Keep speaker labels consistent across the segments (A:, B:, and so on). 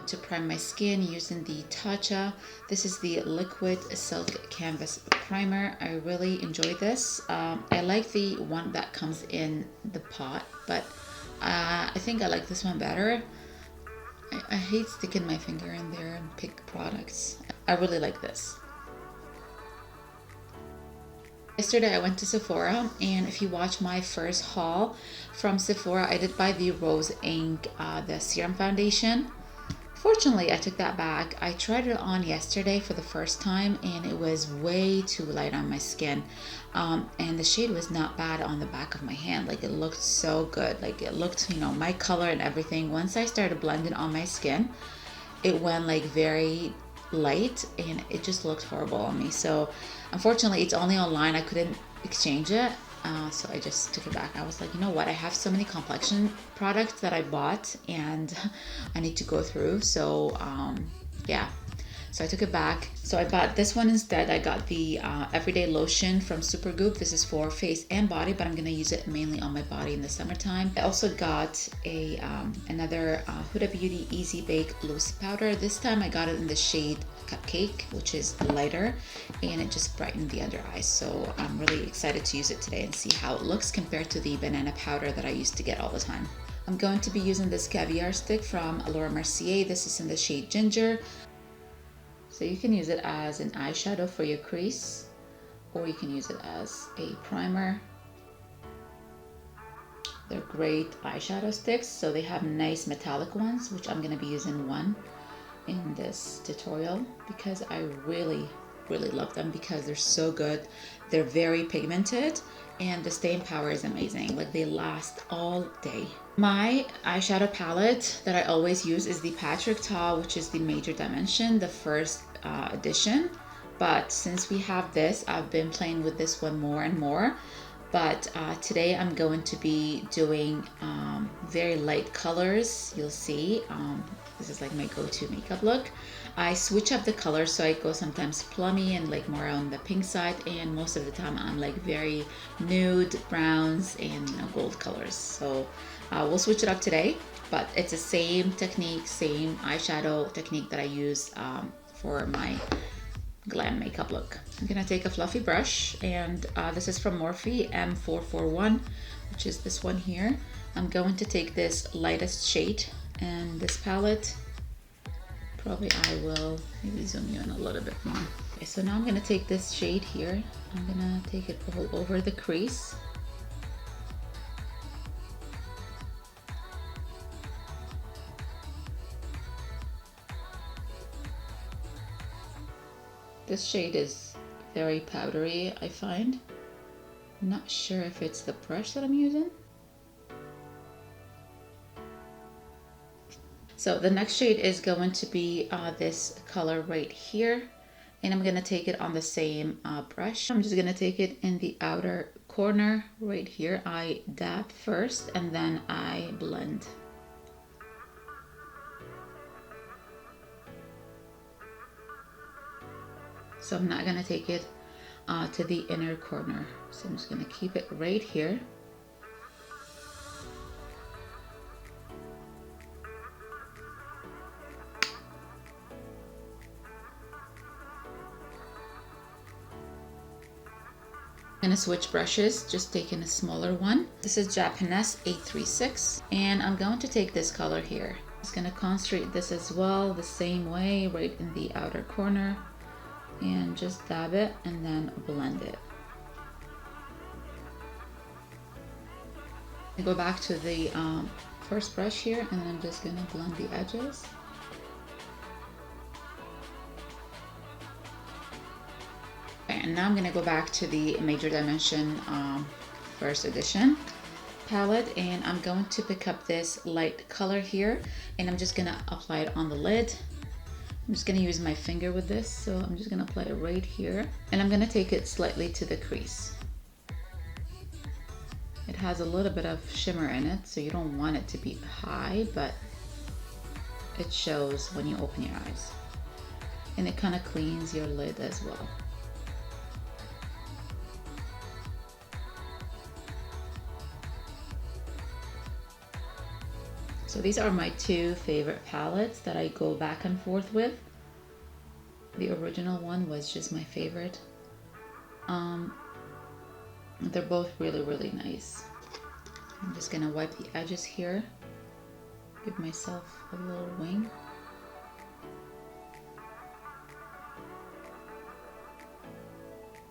A: going to prime my skin using the Tatcha. This is the liquid silk canvas primer. I really enjoy this. I like the one that comes in the pot, but I think I like this one better. I hate sticking my finger in there and pick products. I really like this. Yesterday I went to Sephora, and if you watch my first haul from Sephora, I did buy the Rose Ink, the serum foundation. Fortunately, I took that back. I tried it on yesterday for the first time, and it was way too light on my skin. And the shade was not bad on the back of my hand. Like, it looked so good. Like, it looked, you know, my color and everything. Once I started blending on my skin, it went like very light, and it just looked horrible on me. So unfortunately, it's only online. I couldn't exchange it. So I just took it back. I was like, you know what? I have so many complexion products that I bought, and I need to go through. So yeah, so I took it back. So I bought this one instead. I got the Everyday Lotion from Supergoop. This is for face and body, but I'm gonna use it mainly on my body in the summertime. I also got a another Huda Beauty Easy Bake Loose Powder. This time I got it in the shade Cupcake, which is lighter, and it just brightened the under eyes. So I'm really excited to use it today and see how it looks compared to the banana powder that I used to get all the time. I'm going to be using this Caviar Stick from Laura Mercier. This is in the shade Ginger. So you can use it as an eyeshadow for your crease, or you can use it as a primer. They're great eyeshadow sticks. So they have nice metallic ones, which I'm going to be using one in this tutorial because I really love them because they're so good. They're very pigmented, and the staying power is amazing. Like, they last all day. My eyeshadow palette that I always use is the Patrick Ta, which is the Major Dimension, the first edition. But since we have this, I've been playing with this one more and more. But today I'm going to be doing very light colors. You'll see. This is like my go-to makeup look. I switch up the colors, so I go sometimes plummy and like more on the pink side, and most of the time I'm like very nude browns and, you know, gold colors. So we'll switch it up today, but it's the same technique, same eyeshadow technique that I use for my glam makeup look. I'm gonna take a fluffy brush, and this is from Morphe M441, which is this one here. I'm going to take this lightest shade in this palette. Probably I will maybe zoom you in a little bit more. Okay, so now I'm gonna take this shade here. I'm gonna take it all over the crease. This shade is very powdery, I find. I'm not sure if it's the brush that I'm using. So the next shade is going to be this color right here, and I'm gonna take it on the same brush. I'm just gonna take it in the outer corner right here. I dab first and then I blend. So I'm not gonna take it to the inner corner. So I'm just gonna keep it right here. I'm gonna switch brushes, just taking a smaller one. This is Japanese 836, and I'm going to take this color here. I'm just gonna concentrate this as well, the same way, right in the outer corner, and just dab it and then blend it. I go back to the first brush here, and then I'm just gonna blend the edges. And now I'm going to go back to the Major Dimension first edition palette, and I'm going to pick up this light color here, and I'm just going to apply it on the lid. I'm just going to use my finger with this, so I'm just going to apply it right here, and I'm going to take it slightly to the crease. It has a little bit of shimmer in it, so you don't want it to be high, but it shows when you open your eyes, and it kind of cleans your lid as well. So these are my two favorite palettes that I go back and forth with. The original one was just my favorite. They're both really, really nice. I'm just gonna wipe the edges here. Give myself a little wing.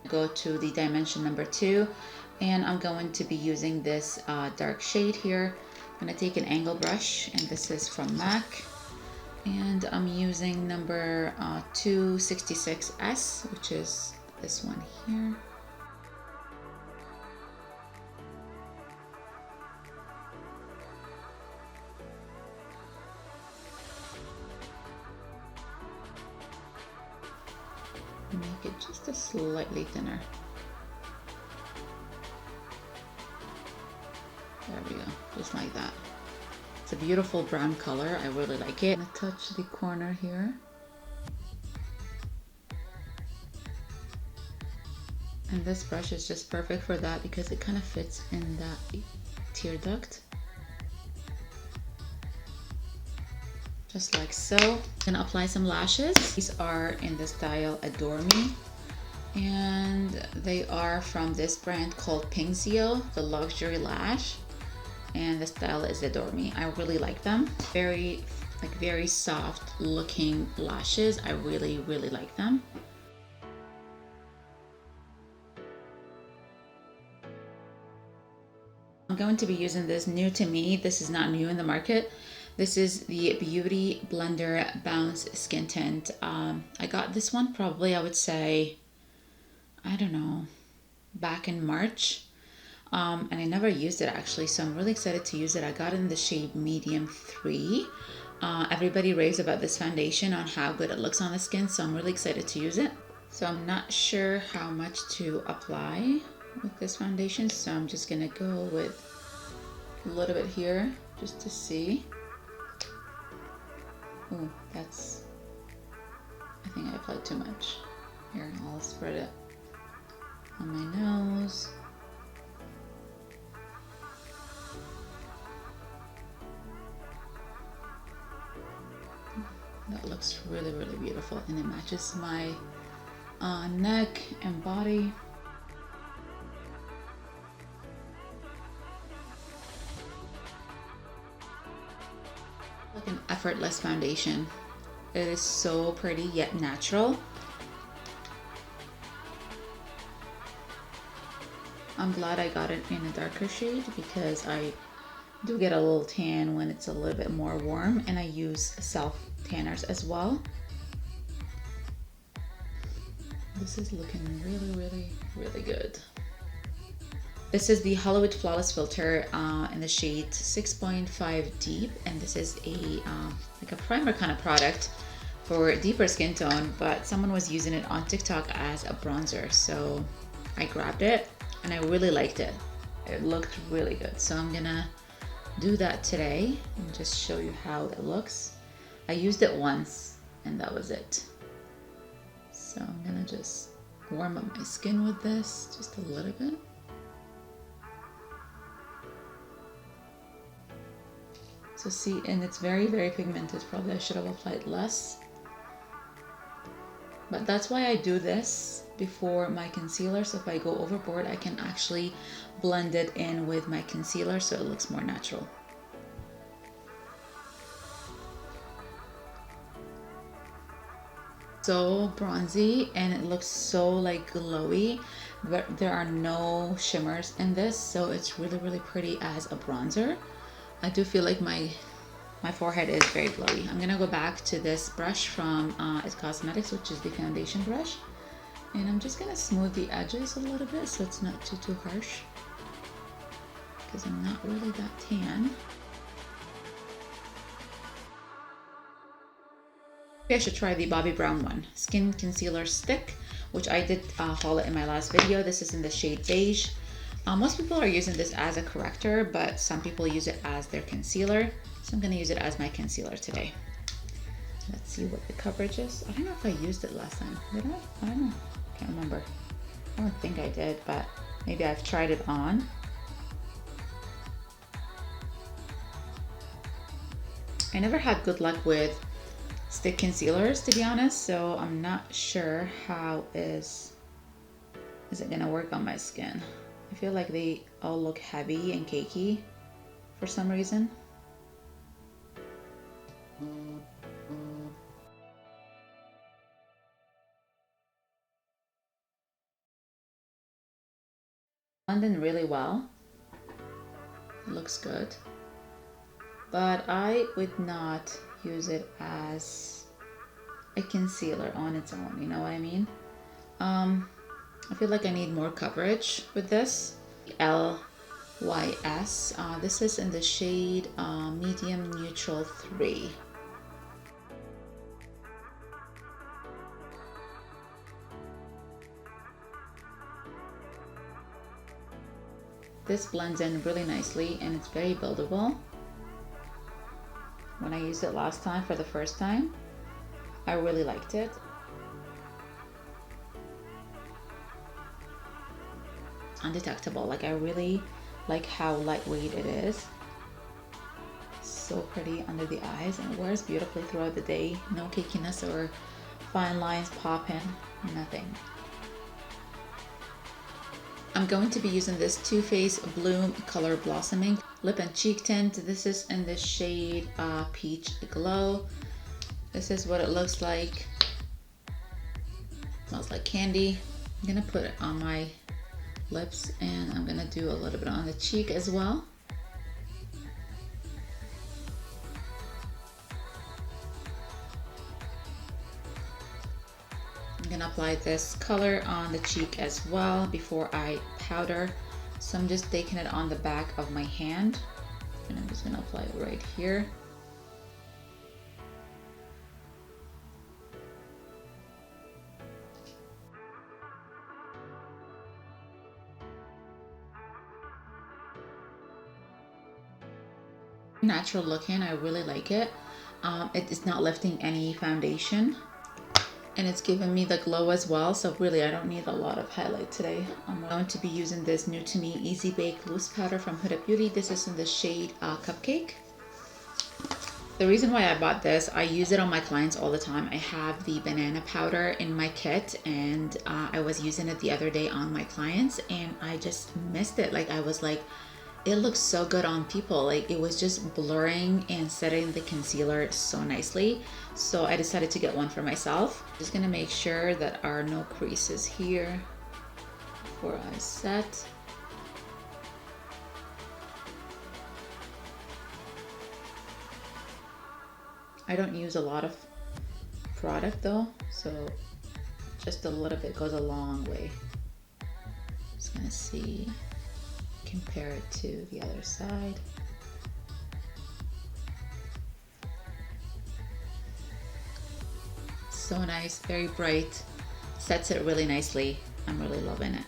A: Go to the dimension number 2, and I'm going to be using this dark shade here. I'm gonna take an angle brush, and this is from MAC, and I'm using number 266S, which is this one here. Make it just a slightly thinner. There we go, just like that. It's a beautiful brown color. I really like it. I'm gonna touch the corner here. And this brush is just perfect for that because it kind of fits in that tear duct. Just like so. I'm gonna apply some lashes. These are in the style Adore Me, and they are from this brand called Pinkzio, the luxury lash, and the style is Adore Me. I really like them. Very soft looking lashes. I really, really like them. I'm going to be using this new to me. This is not new in the market. This is the Beauty Blender Bounce Skin Tint. I got this one probably, I would say, I don't know, back in March. And I never used it actually, so I'm really excited to use it. I got it in the shade Medium 3. Everybody raves about this foundation on how good it looks on the skin, so I'm really excited to use it. So I'm not sure how much to apply with this foundation, so I'm just gonna go with a little bit here just to see. Oh, I think I applied too much. Here, I'll spread it on my nose. That looks really, really beautiful, and it matches my neck and body. Like an effortless foundation. It is so pretty yet natural. I'm glad I got it in a darker shade because I do get a little tan when it's a little bit more warm, and I use self tanners as well. This is looking really, really, really good. This is the Hollywood Flawless Filter in the shade 6.5 Deep, and this is a like a primer kind of product for deeper skin tone, but someone was using it on TikTok as a bronzer, so I grabbed it and I really liked it. It looked really good, so I'm gonna do that today and just show you how it looks. I used it once and that was it. So I'm gonna just warm up my skin with this just a little bit. So see, and it's very, very pigmented. Probably I should have applied less. But that's why I do this before my concealer. So if I go overboard, I can actually blend it in with my concealer so it looks more natural. So bronzy, and it looks so like glowy, but there are no shimmers in this, so it's really, really pretty as a bronzer. I do feel like my forehead is very glowy. I'm gonna go back to this brush from It Cosmetics, which is the foundation brush, and I'm just gonna smooth the edges a little bit so it's not too harsh, because I'm not really that tan. I should try the Bobbi Brown one, Skin Concealer Stick, which I did haul it in my last video. This is in the shade Beige. Most people are using this as a corrector, but some people use it as their concealer. So I'm gonna use it as my concealer today. Let's see what the coverage is. I don't know if I used it last time. Did I? I don't know. Can't remember. I don't think I did, but maybe I've tried it on. I never had good luck with stick concealers, to be honest, so I'm not sure how is it gonna work on my skin. I feel like they all look heavy and cakey for some reason. Blend in really well. It looks good. But I would not use it as a concealer on its own, you know what I mean? I feel like I need more coverage with this. LYS. This is in the shade Medium Neutral 3. This blends in really nicely and it's very buildable. When I used it last time for the first time, I really liked it. Undetectable, like I really like how lightweight it is. So pretty under the eyes and it wears beautifully throughout the day. No cakiness or fine lines popping, nothing. I'm going to be using this Too Faced Bloom Color Blossoming Lip and Cheek Tint. This is in the shade Peach Glow. This is what it looks like. Smells like candy. I'm gonna put it on my lips and I'm gonna do a little bit on the cheek as well. I'm gonna apply this color on the cheek as well before I powder. So I'm just taking it on the back of my hand and I'm just gonna apply it right here. Natural looking, I really like it. It is not lifting any foundation and it's giving me the glow as well, so really I don't need a lot of highlight today. I'm going to be using this new to me Easy Bake Loose Powder from Huda Beauty. This is in the shade Cupcake. The reason why I bought this, I use it on my clients all the time. I have the banana powder in my kit and I was using it the other day on my clients and I just missed it. Like I was like, it looks so good on people. Like it was just blurring and setting the concealer so nicely. So I decided to get one for myself. Just gonna make sure that there are no creases here before I set. I don't use a lot of product though, so just a little bit goes a long way. Just gonna see. Compare it to the other side. So nice, very bright, sets it really nicely. I'm really loving it.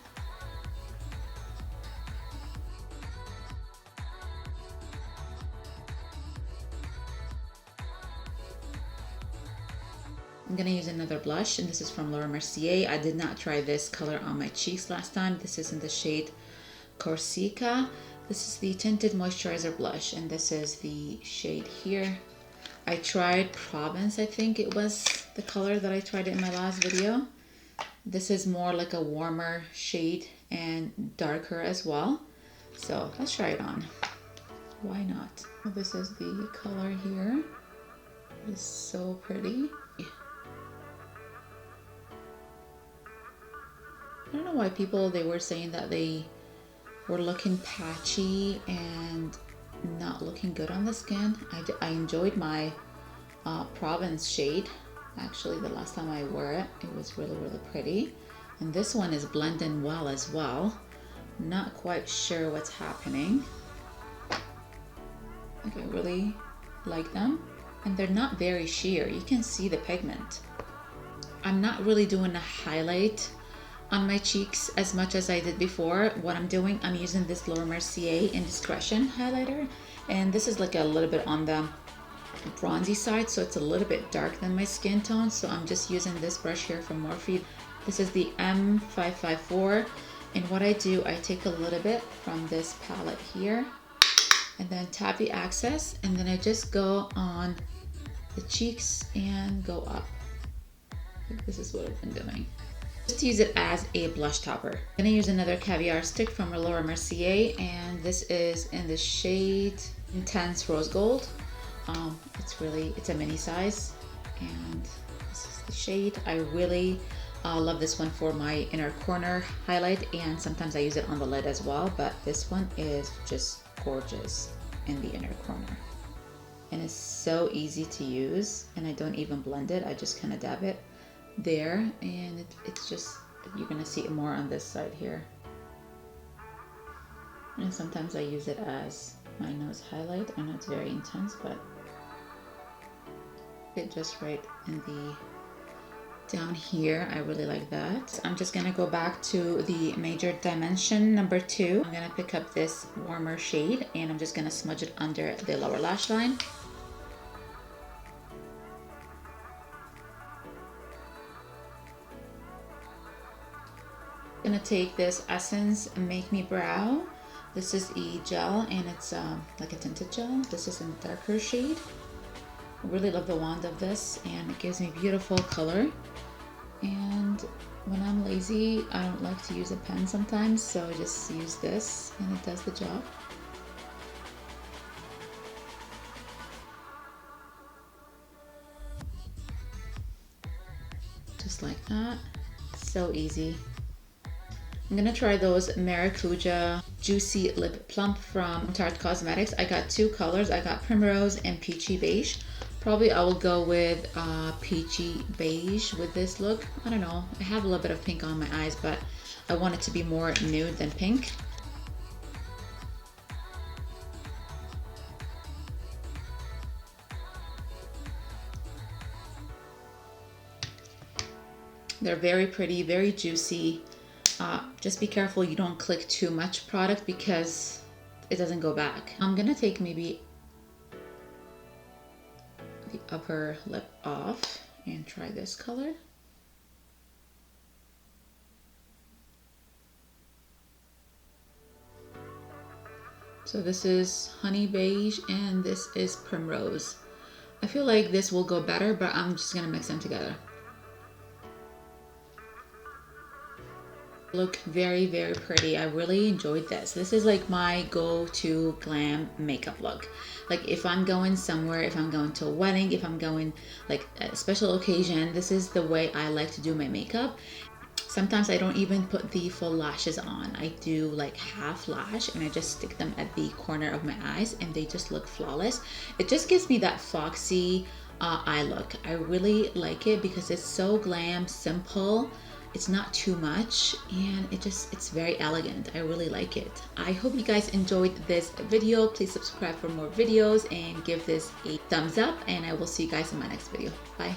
A: I'm gonna use another blush and this is from Laura Mercier. I did not try this color on my cheeks last time. This is in the shade Corsica. This is the Tinted Moisturizer Blush and this is the shade here. I tried Provence, I think it was the color that I tried in my last video. This is more like a warmer shade and darker as well. So let's try it on. Why not? This is the color here. It's so pretty. I don't know why people, they were saying that they were looking patchy and not looking good on the skin. I enjoyed my Provence shade. Actually, the last time I wore it, it was really, really pretty. And this one is blending well as well. Not quite sure what's happening. Like I really like them. And they're not very sheer. You can see the pigment. I'm not really doing a highlight on my cheeks as much as I did before. What I'm doing, I'm using this Laura Mercier Indiscretion highlighter, and this is like a little bit on the bronzy side, so it's a little bit dark than my skin tone. So I'm just using this brush here from Morphe. This is the M554, and what I do, I take a little bit from this palette here and then tap the access, and then I just go on the cheeks and go up. I think this is what I've been doing. Just use it as a blush topper. I'm gonna use another Caviar Stick from Laura Mercier, and this is in the shade Intense Rose Gold. It's a mini size, and this is the shade. I really love this one for my inner corner highlight, and sometimes I use it on the lid as well, but this one is just gorgeous in the inner corner. And it's so easy to use, and I don't even blend it. I just kind of dab it there, and it's just, you're gonna see it more on this side here. And sometimes I use it as my nose highlight. I know it's very intense, but it just right in the down here. I really like that. I'm just gonna go back to the major dimension number 2. I'm gonna pick up this warmer shade, and I'm just gonna smudge it under the lower lash line. I'm gonna take this Essence Make Me Brow. This is a gel, and it's like a tinted gel. This is in a darker shade. I really love the wand of this, and it gives me beautiful color. And when I'm lazy, I don't like to use a pen sometimes, so I just use this, and it does the job. Just like that. So easy. I'm gonna try those Maracuja Juicy Lip Plump from Tarte Cosmetics. I got 2 colors. I got Primrose and Peachy Beige. Probably I will go with Peachy Beige with this look. I don't know. I have a little bit of pink on my eyes, but I want it to be more nude than pink. They're very pretty, very juicy. Just be careful you don't click too much product because it doesn't go back. I'm gonna take maybe the upper lip off and try this color. So this is Honey Beige, and this is Primrose. I feel like this will go better, but I'm just gonna mix them together. Look very, very pretty. I really enjoyed this. This is like my go-to glam makeup look. Like if I'm going somewhere, if I'm going to a wedding, if I'm going like a special occasion, this is the way I like to do my makeup. Sometimes I don't even put the full lashes on. I do like half lash, and I just stick them at the corner of my eyes, and they just look flawless. It just gives me that foxy eye look. I really like it because it's so glam, simple. It's not too much, and it's very elegant. I really like it. I hope you guys enjoyed this video. Please subscribe for more videos and give this a thumbs up, and I will see you guys in my next video. Bye.